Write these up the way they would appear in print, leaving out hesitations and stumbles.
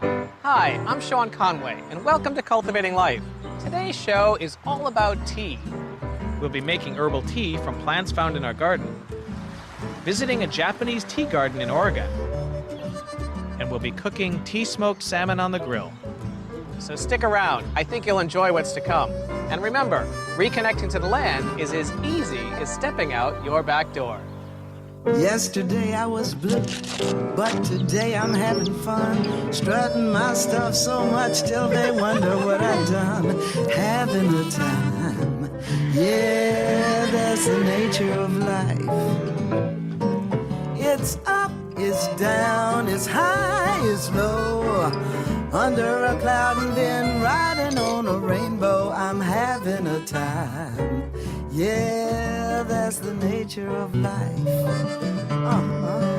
Hi, I'm Sean Conway, and welcome to Cultivating Life. Today's show is all about tea. We'll be making herbal tea from plants found in our garden, visiting a Japanese tea garden in Oregon, and we'll be cooking tea-smoked salmon on the grill. So stick around. I think you'll enjoy what's to come. And remember, reconnecting to the land is as easy as stepping out your back door. Yesterday I was blue, but today I'm having fun. Strutting my stuff so much till they wonder what I've done. Having a time, yeah, that's the nature of life. It's up, it's down, it's high, it's low. Under a cloud and then riding on a rainbow. I'm having a time, yeah, that's the nature of life.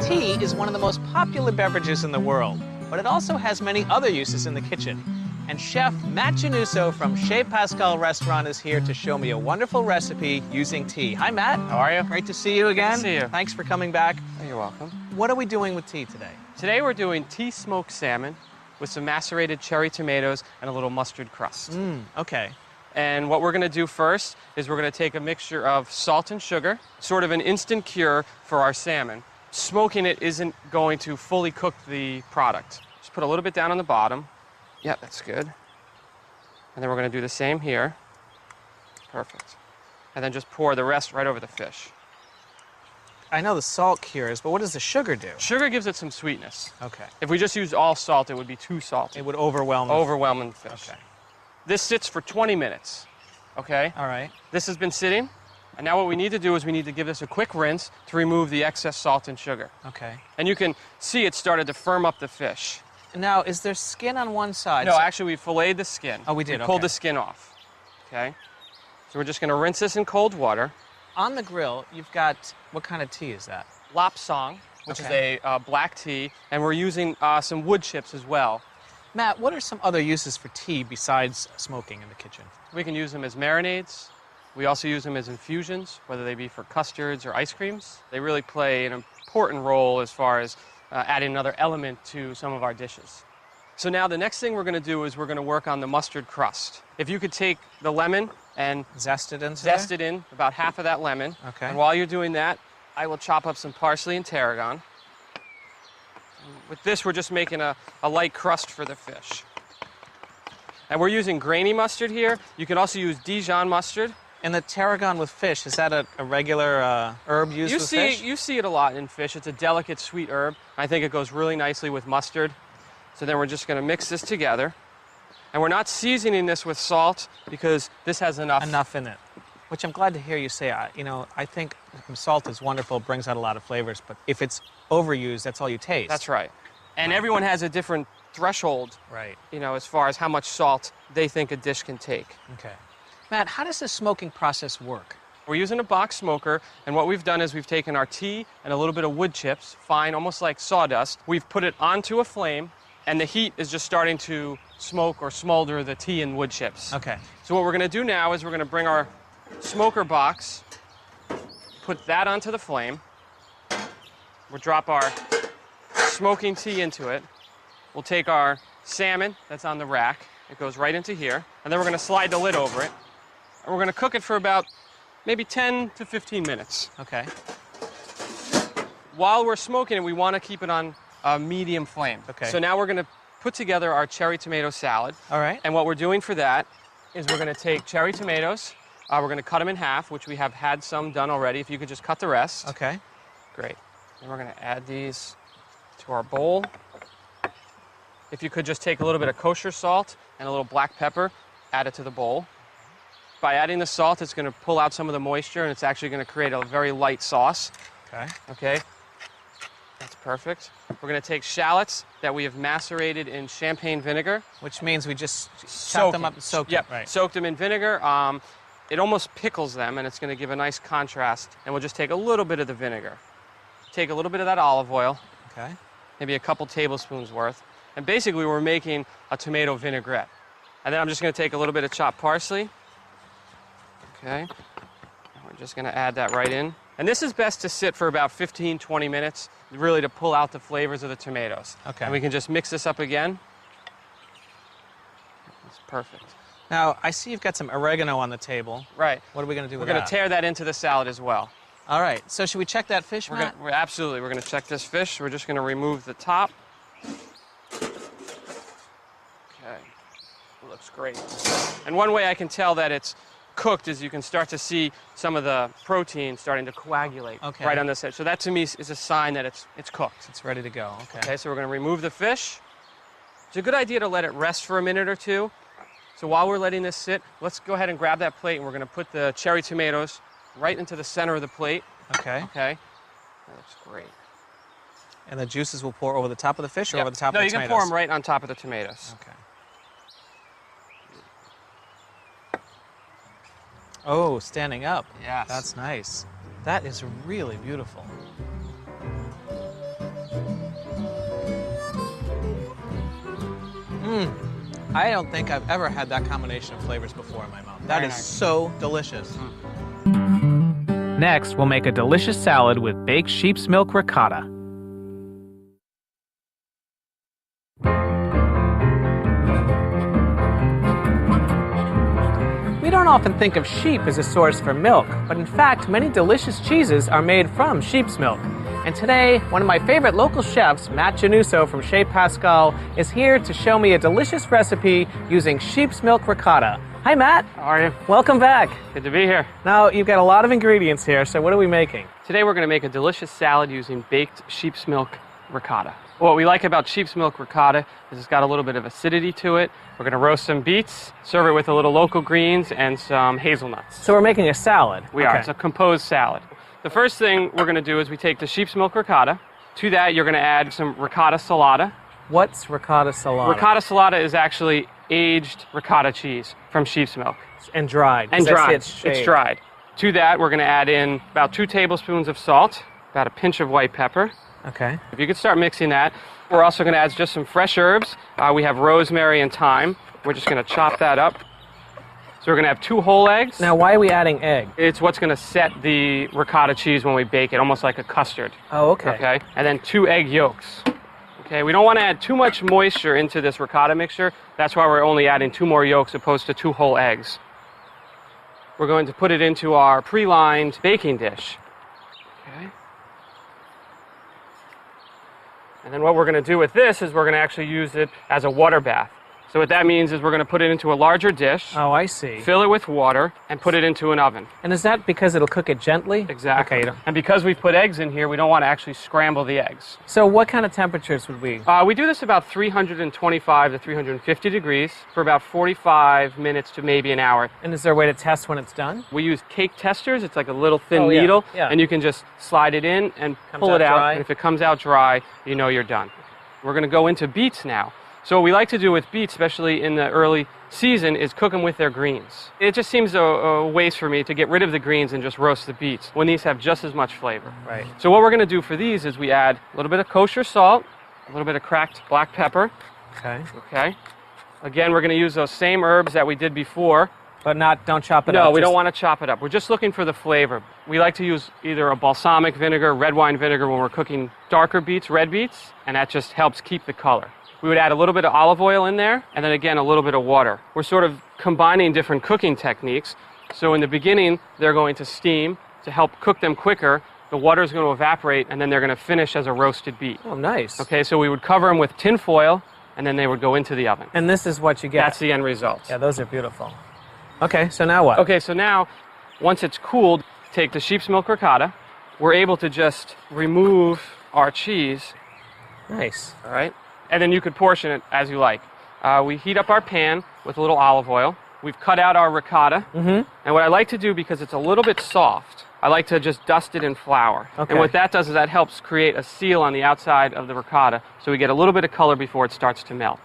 Tea is one of the most popular beverages in the world, but it also has many other uses in the kitchen. And Chef Matt Januso from Chez Pascal Restaurant is here to show me a wonderful recipe using tea. Hi, Matt. How are you? Great to see you again. Good to see you. Thanks for coming back. Oh, you're welcome. What are we doing with tea today? Today we're doing tea smoked salmon with some macerated cherry tomatoes and a little mustard crust. Okay. And what we're going to do first is we're going to take a mixture of salt and sugar, sort of an instant cure for our salmon. Smoking it isn't going to fully cook the product. Just put a little bit down on the bottom. Yeah, that's good. And then we're going to do the same here. Perfect. And then just pour the rest right over the fish. I know the salt cures, but what does the sugar do? Sugar gives it some sweetness. Okay. If we just used all salt, it would be too salty. It would overwhelm Overwhelming the fish. Okay. This sits for 20 minutes, okay? All right. This has been sitting, and now what we need to do is we need to give this a quick rinse to remove the excess salt and sugar. Okay. And you can see it started to firm up the fish. Now, is there skin on one side? No, actually, we filleted the skin. Oh, we did, We pulled okay. the skin off, okay? So we're just going to rinse this in cold water. On the grill, you've got, what kind of tea is that? Lap Song, which Okay. is a black tea, and we're using some wood chips as well. Matt, what are some other uses for tea besides smoking in the kitchen? We can use them as marinades. We also use them as infusions, whether they be for custards or ice creams. They really play an important role as far as adding another element to some of our dishes. So now the next thing we're going to do is we're going to work on the mustard crust. If you could take the lemon and Zest it into zest it in, about half of that lemon. Okay. And while you're doing that, I will chop up some parsley and tarragon. With this, we're just making a light crust for the fish. And we're using grainy mustard here. You can also use Dijon mustard. And the tarragon with fish, is that a regular herb used with fish? You see it a lot in fish. It's a delicate, sweet herb. I think it goes really nicely with mustard. So then we're just going to mix this together. And we're not seasoning this with salt because this has enough In it. Which I'm glad to hear you say. I think salt is wonderful, brings out a lot of flavors, but if it's overused, that's all you taste. That's right. And everyone has a different threshold, Right. as far as how much salt they think a dish can take. Okay. Matt, how does the smoking process work? We're using a box smoker, and what we've done is we've taken our tea and a little bit of wood chips, fine, almost like sawdust. We've put it onto a flame, and the heat is just starting to smoke or smolder the tea and wood chips. Okay. So what we're going to do now is we're going to bring our smoker box, put that onto the flame. We'll drop our smoking tea into it. We'll take our salmon that's on the rack. It goes right into here. And then we're going to slide the lid over it. And we're going to cook it for about maybe 10 to 15 minutes. Okay. While we're smoking it, we want to keep it on a medium flame. Okay. So now we're going to put together our cherry tomato salad. All right. And what we're doing for that is we're going to take cherry tomatoes. We're going to cut them in half, which we have had some done already. If you could just cut the rest. Okay. Great. And we're going to add these to our bowl. If you could just take a little bit of kosher salt and a little black pepper, add it to the bowl. By adding the salt, it's going to pull out some of the moisture, and it's actually going to create a very light sauce. Okay. Okay? That's perfect. We're going to take shallots that we have macerated in champagne vinegar. Which means we just chop them up and soak Yep, them. Right. soaked them in vinegar. It almost pickles them, and it's going to give a nice contrast. And we'll just take a little bit of the vinegar. Take a little bit of that olive oil, Okay. maybe a couple tablespoons worth. And basically, we're making a tomato vinaigrette. And then I'm just going to take a little bit of chopped parsley. Okay. And we're just going to add that right in. And this is best to sit for about 15, 20 minutes, really to pull out the flavors of the tomatoes. Okay. And we can just mix this up again. It's perfect. Now, I see you've got some oregano on the table. Right. What are we going to do We're with that? going to tear that into the salad as well. All right. So should we check that fish, Matt? Absolutely. We're going to check this fish. We're just going to remove the top. Okay. It looks great. And one way I can tell that it's cooked is you can start to see some of the protein starting to coagulate right on this edge. So that to me is a sign that it's cooked. It's ready to go. Okay. Okay, so we're going to remove the fish. It's a good idea to let it rest for a minute or two. So while we're letting this sit, let's go ahead and grab that plate, and we're going to put the cherry tomatoes right into the center of the plate. Okay. Okay. That looks great. And the juices will pour over the top of the fish or over the top of the tomatoes? No, you can pour them right on top of the tomatoes. Okay. Oh, standing up. Yes. That's nice. That is really beautiful. I don't think I've ever had that combination of flavors before in my mouth. That is so delicious. Next, we'll make a delicious salad with baked sheep's milk ricotta. We don't often think of sheep as a source for milk, but in fact, many delicious cheeses are made from sheep's milk. And today, one of my favorite local chefs, Matt Januso from Chez Pascal, is here to show me a delicious recipe using sheep's milk ricotta. Hi, Matt. How are you? Welcome back. Good to be here. Now, you've got a lot of ingredients here, so what are we making? Today we're going to make a delicious salad using baked sheep's milk ricotta. What we like about sheep's milk ricotta is it's got a little bit of acidity to it. We're going to roast some beets, serve it with a little local greens and some hazelnuts. So we're making a salad. We are. It's a composed salad. The first thing we're going to do is we take the sheep's milk ricotta. To that, you're going to add some ricotta salata. What's ricotta salata? Ricotta salata is actually aged ricotta cheese from sheep's milk. And dried. And dried. It's dried. To that, we're going to add in about 2 tablespoons of salt, about a pinch of white pepper. Okay. If you could start mixing that. We're also going to add just some fresh herbs. We have rosemary and thyme. We're just going to chop that up. So we're going to have 2 whole eggs. Now, why are we adding egg? It's what's going to set the ricotta cheese when we bake it, almost like a custard. Oh, okay. Okay. And then 2 egg yolks. Okay. We don't want to add too much moisture into this ricotta mixture. That's why we're only adding 2 more yolks opposed to 2 whole eggs. We're going to put it into our pre-lined baking dish. Okay. And then what we're going to do with this is we're going to actually use it as a water bath. So what that means is we're going to put it into a larger dish. Oh, I see. Fill it with water and put it into an oven. And is that because it'll cook it gently? Exactly. Okay. And because we've put eggs in here, we don't want to actually scramble the eggs. So what kind of temperatures would we? We do this about 325 to 350 degrees for about 45 minutes to maybe an hour. And is there a way to test when it's done? We use cake testers. It's like a little thin Oh, yeah. needle, Yeah. and you can just slide it in and pull it out out. dry. And if it comes out dry, you know you're done. We're going to go into beets now. So what we like to do with beets, especially in the early season, is cook them with their greens. It just seems a waste for me to get rid of the greens and just roast the beets when these have just as much flavor. Right. So what we're going to do for these is we add a little bit of kosher salt, a little bit of cracked black pepper. Okay. Okay. Again, we're going to use those same herbs that we did before. But don't chop it up. No, we don't want to chop it up. We're just looking for the flavor. We like to use either a balsamic vinegar, red wine vinegar when we're cooking darker beets, red beets, and that just helps keep the color. We would add a little bit of olive oil in there, and then again, a little bit of water. We're sort of combining different cooking techniques. So in the beginning, they're going to steam to help cook them quicker. The water is going to evaporate, and then they're going to finish as a roasted beet. Oh, nice. Okay, so we would cover them with tin foil, and then they would go into the oven. And this is what you get. That's the end result. Yeah, those are beautiful. Okay, so now what? Okay, so now, once it's cooled, take the sheep's milk ricotta. We're able to just remove our cheese. Nice. All right? And then you could portion it as you like. We heat up our pan with a little olive oil. We've cut out our ricotta. Mm-hmm. And what I like to do, because it's a little bit soft, I like to just dust it in flour. Okay. And what that does is that helps create a seal on the outside of the ricotta, so we get a little bit of color before it starts to melt.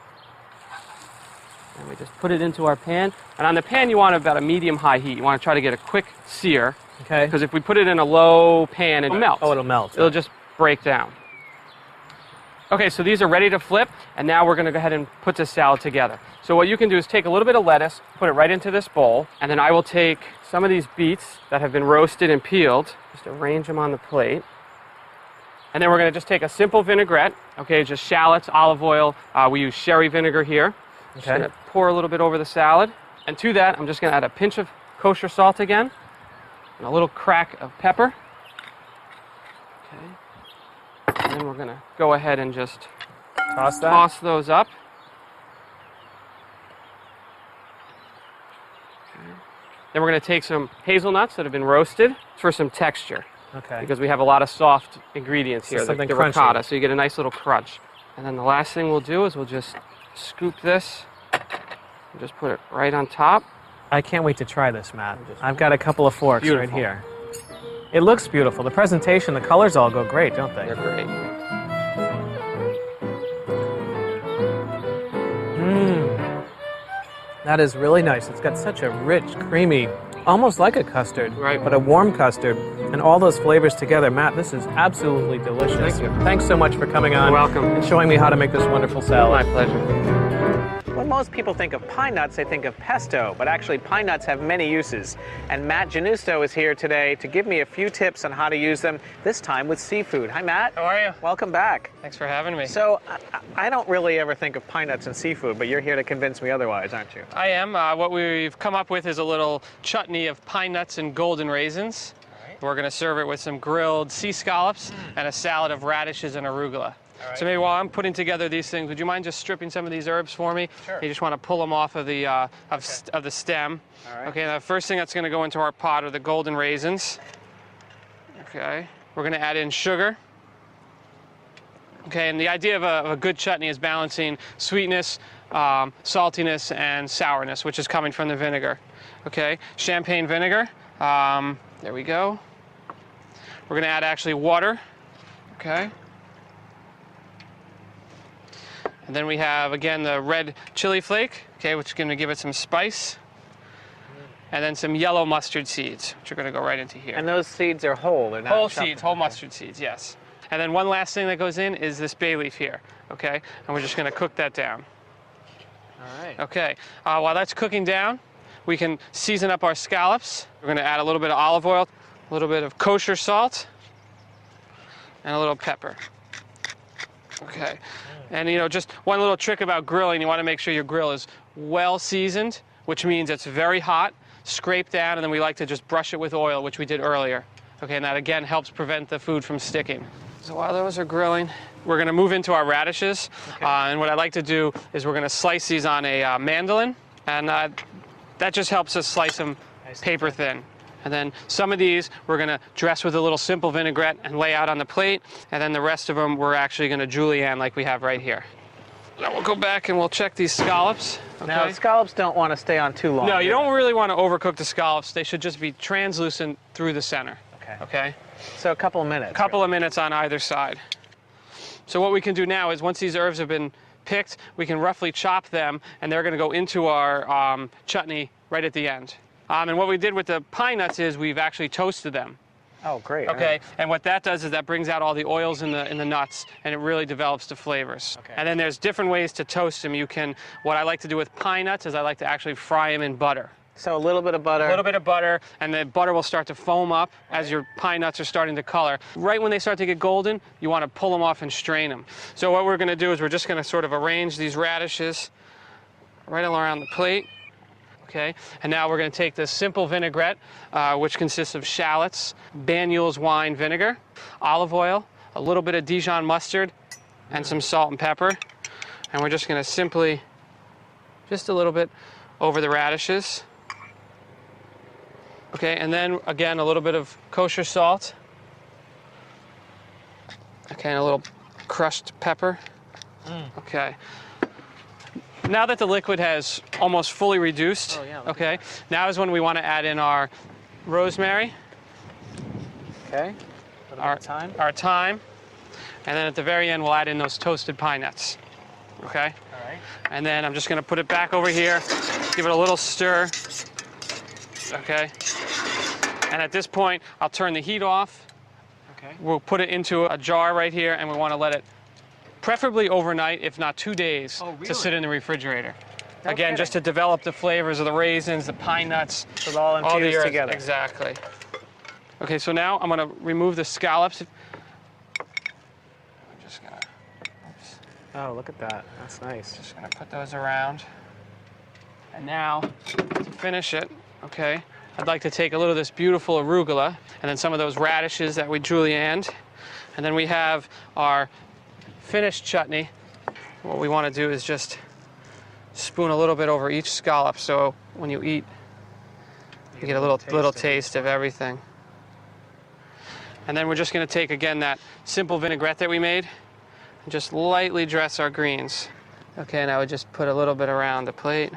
And we just put it into our pan. And on the pan, you want about a medium-high heat. You want to try to get a quick sear. Okay. Because if we put it in a low pan, it'll melt. Oh, it'll melt. It'll just break down. Okay, so these are ready to flip, and now we're going to go ahead and put this salad together. So what you can do is take a little bit of lettuce, put it right into this bowl, and then I will take some of these beets that have been roasted and peeled, just arrange them on the plate. And then we're going to just take a simple vinaigrette, okay, just shallots, olive oil. We use sherry vinegar here. Just gonna pour a little bit over the salad. And to that, I'm just gonna add a pinch of kosher salt again, and a little crack of pepper. Okay. And then we're gonna go ahead and just toss those up. Okay. Then we're gonna take some hazelnuts that have been roasted for some texture. Okay. Because we have a lot of soft ingredients here, something the crunchy. ricotta, so you get a nice little crunch. And then the last thing we'll do is we'll just scoop this and just put it right on top. I can't wait to try this, Matt. I've got a couple of forks right here. It looks beautiful. The presentation, the colors all go great, don't they? They're great. That is really nice. It's got such a rich, creamy, almost like a custard, Right. but a warm custard, and all those flavors together. Matt, this is absolutely delicious. Thank you. Thanks so much for coming on. You're welcome. And showing me how to make this wonderful salad. My pleasure. When most people think of pine nuts, they think of pesto, but actually pine nuts have many uses. And Matt Giannusto is here today to give me a few tips on how to use them, this time with seafood. Hi, Matt. How are you? Welcome back. Thanks for having me. So, I don't really ever think of pine nuts and seafood, but you're here to convince me otherwise, aren't you? I am. What we've come up with is a little chutney of pine nuts and golden raisins. Right. We're going to serve it with some grilled sea scallops and a salad of radishes and arugula. Right. So maybe while I'm putting together these things, would you mind just stripping some of these herbs for me? Sure. You just want to pull them off of the of the stem. All right. Okay. Now the first thing that's going to go into our pot are the golden raisins. Okay. We're going to add in sugar. Okay. And the idea of a good chutney is balancing sweetness, saltiness, and sourness, which is coming from the vinegar. Okay. Champagne vinegar. There we go. We're going to add actually water. Okay. And then we have, again, the red chili flake, okay, which is going to give it some spice. And then some yellow mustard seeds, which are going to go right into here. And those seeds are whole, they're not Whole chopped. seeds, whole mustard seeds, yes. And then one last thing that goes in is this bay leaf here, okay? And we're just going to cook that down. All right. Okay, while that's cooking down, we can season up our scallops. We're going to add a little bit of olive oil, a little bit of kosher salt, and a little pepper. Okay, and you know, just one little trick about grilling, you want to make sure your grill is well seasoned, which means it's very hot, scrape down, and then we like to just brush it with oil, which we did earlier. Okay, and that again helps prevent the food from sticking. So while those are grilling, we're going to move into our radishes. Okay. And what I'd like to do is we're going to slice these on a mandolin, and that just helps us slice them paper thin. And then some of these we're going to dress with a little simple vinaigrette and lay out on the plate, and then the rest of them we're actually going to julienne like we have right here. Now we'll go back and we'll check these scallops. Okay? Now, the scallops don't want to stay on too long. No, you don't really want to overcook the scallops. They should just be translucent through the center. Okay. Okay? So a couple of minutes. A couple of minutes on either side. So what we can do now is once these herbs have been picked, we can roughly chop them, and they're going to go into our chutney right at the end. And what we did with the pine nuts is we've actually toasted them. Oh, great. Okay, and what that does is that brings out all the oils in the nuts, and it really develops the flavors. Okay. And then there's different ways to toast them. You can, what I like to do with pine nuts is I like to actually fry them in butter. So a little bit of butter. A little bit of butter, and the butter will start to foam up as your pine nuts are starting to color. Right when they start to get golden, you want to pull them off and strain them. So what we're going to do is we're just going to sort of arrange these radishes right around the plate. Okay, and now we're going to take this simple vinaigrette, which consists of shallots, Banyuls wine vinegar, olive oil, a little bit of Dijon mustard, and some salt and pepper. And we're just going to simply, just a little bit over the radishes. Okay, and then again, a little bit of kosher salt. Okay, and a little crushed pepper. Okay. Now that the liquid has almost fully reduced, okay, now is when we want to add in our rosemary, Okay. our thyme, and then at the very end we'll add in those toasted pine nuts. Okay? All right. And then I'm just going to put it back over here, give it a little stir. Okay? And at this point, I'll turn the heat off. Okay. We'll put it into a jar right here, and we want to let it preferably overnight, if not 2 days, to sit in the refrigerator. No Again, kidding. just to develop the flavors of the raisins, the pine nuts, So they'll all all the infuse herbs. together. Exactly. Okay, so now I'm going to remove the scallops. I'm just going to Oh, look at that. That's nice. put those around. And now, to finish it, okay, I'd like to take a little of this beautiful arugula and then some of those radishes that we julienned. And then we have our finished chutney. What we want to do is just spoon a little bit over each scallop so when you eat, you get a little taste of everything. And then we're just going to take, again, that simple vinaigrette that we made and just lightly dress our greens. Okay, and I would just put a little bit around the plate.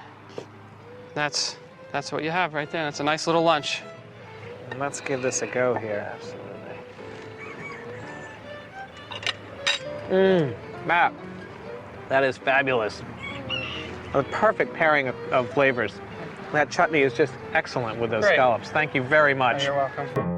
That's what you have right there. That's a nice little lunch. And let's give this a go here. Absolutely. Matt, that is fabulous. A perfect pairing of flavors. That chutney is just excellent with those Great. scallops. Thank you very much. You're welcome.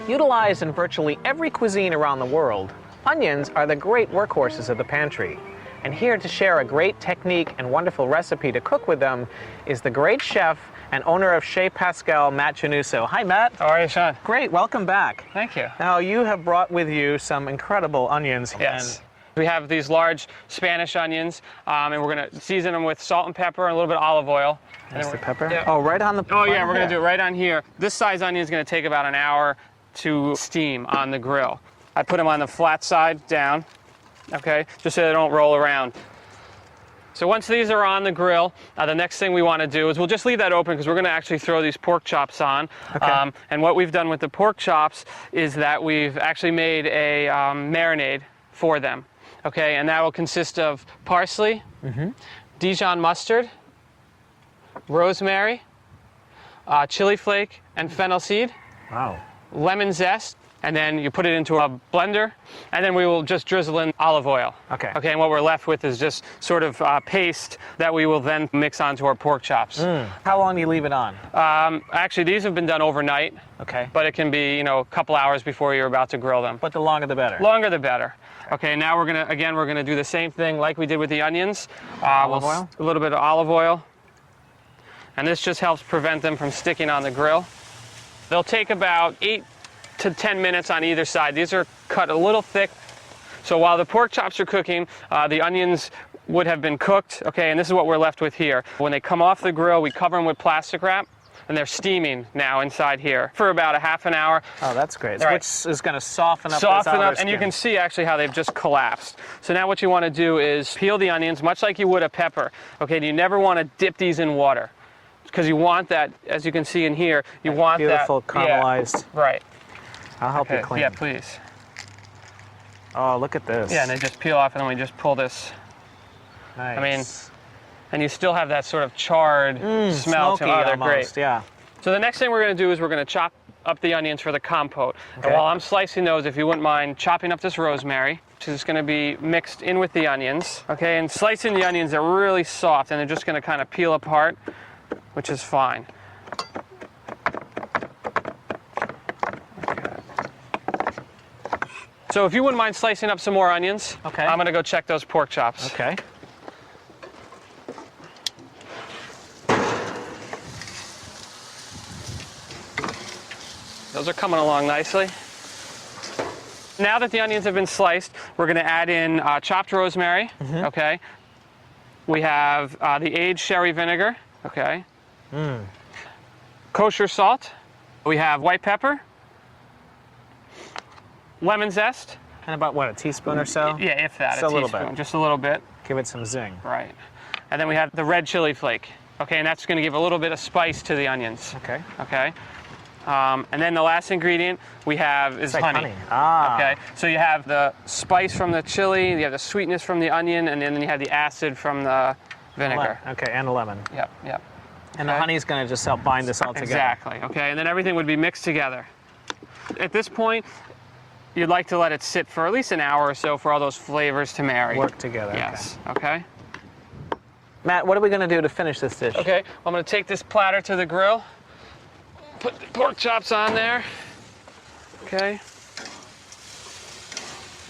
Utilized in virtually every cuisine around the world, onions are the great workhorses of the pantry. And here to share a great technique and wonderful recipe to cook with them is the great chef and owner of Chez Pascal, Matt Januso. Hi, Matt. How are you, Sean? Great, welcome back. Thank you. Now, you have brought with you some incredible onions. Yes. We have these large Spanish onions, and we're going to season them with salt and pepper and a little bit of olive oil. There's the pepper? Yeah. Oh, right on the... Oh, yeah, we're going to do it right on here. This size onion is going to take about an hour to steam on the grill. I put them on the flat side down, okay, just so they don't roll around. So once these are on the grill, the next thing we want to do is we'll just leave that open because we're going to actually throw these pork chops on. Okay. And what we've done with the pork chops is that we've actually made a marinade for them. Okay, and that will consist of parsley, Dijon mustard, rosemary, chili flake, and fennel seed. Wow. Lemon zest, and then you put it into a blender, and then we will just drizzle in olive oil. Okay. Okay, and what we're left with is just sort of paste that we will then mix onto our pork chops. How long do you leave it on? Actually, these have been done overnight, Okay. but it can be, a couple hours before you're about to grill them. But the longer the better. Longer the better. Okay, now we're gonna do the same thing like we did with the onions. Olive oil? A little bit of olive oil. And this just helps prevent them from sticking on the grill. They'll take about 8 to 10 minutes on either side. These are cut a little thick. So while the pork chops are cooking, the onions would have been cooked. Okay, and this is what we're left with here. When they come off the grill, we cover them with plastic wrap, and they're steaming now inside here for about a half an hour. Oh, that's great. Right. Which is going to soften up Soften this outer up, and you skin. can see actually how they've just collapsed. So now what you want to do is peel the onions, much like you would a pepper. Okay, you never want to dip these in water, because you want that, as you can see in here, you want beautiful that caramelized. Yeah, right. I'll help you clean. Yeah, please. Oh, look at this. Yeah, and they just peel off, and then we just pull this. Nice. I mean, and you still have that sort of charred smell to smoky them. Oh, they're almost, great. Yeah. So the next thing we're going to do is we're going to chop up the onions for the compote. Okay. And while I'm slicing those, if you wouldn't mind chopping up this rosemary, which is going to be mixed in with the onions. Okay, and slicing the onions, they're really soft, and they're just going to kind of peel apart, which is fine. So if you wouldn't mind slicing up some more onions, Okay. I'm going to go check those pork chops. Okay. Those are coming along nicely. Now that the onions have been sliced, we're going to add in chopped rosemary. Okay. We have the aged sherry vinegar. Okay. Kosher salt. We have white pepper. Lemon zest. And about, what, a teaspoon or so? Yeah, if that. Just a little bit. Just a little bit. Give it some zing. Right. And then we have the red chili flake. Okay, and that's going to give a little bit of spice to the onions. Okay. Okay. And then the last ingredient we have is It's like honey. Ah. Okay, so you have the spice from the chili, you have the sweetness from the onion, and then you have the acid from the vinegar. Okay, and a lemon. Yep, yep. And the Okay. honey's going to just help bind this all together. Exactly. Okay, and then everything would be mixed together. At this point, you'd like to let it sit for at least an hour or so for all those flavors to marry. Work together. Yes. Okay. Matt, what are we going to do to finish this dish? Okay. I'm going to take this platter to the grill. Put the pork chops on there. Okay.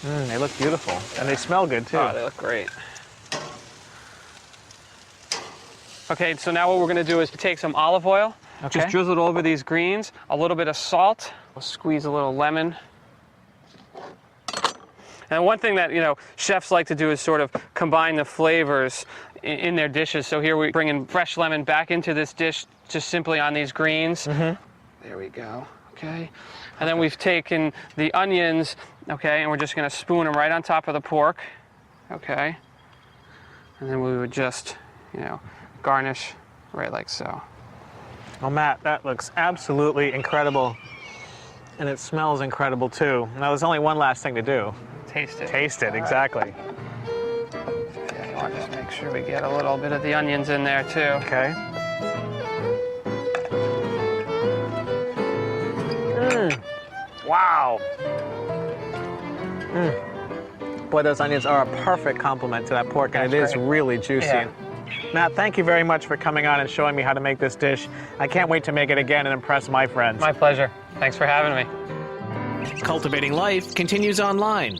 They look beautiful. And they smell good, too. Oh, they look great. Okay, so now what we're going to do is take some olive oil, Okay. just drizzle it over these greens, a little bit of salt, we'll squeeze a little lemon, And one thing that, chefs like to do is sort of combine the flavors in their dishes. So here we bring in fresh lemon back into this dish just simply on these greens. There we go, okay. And then we've taken the onions, okay, and we're just gonna spoon them right on top of the pork, okay. And then we would just, garnish right like so. Well, Matt, that looks absolutely incredible. And it smells incredible too. Now there's only one last thing to do. Taste it. Taste it, exactly. Okay, I'll just make sure we get a little bit of the onions in there too. Okay. Wow. Boy, those onions are a perfect complement to that pork, and it is really juicy. Yeah. Matt, thank you very much for coming on and showing me how to make this dish. I can't wait to make it again and impress my friends. My pleasure. Thanks for having me. Cultivating Life continues online.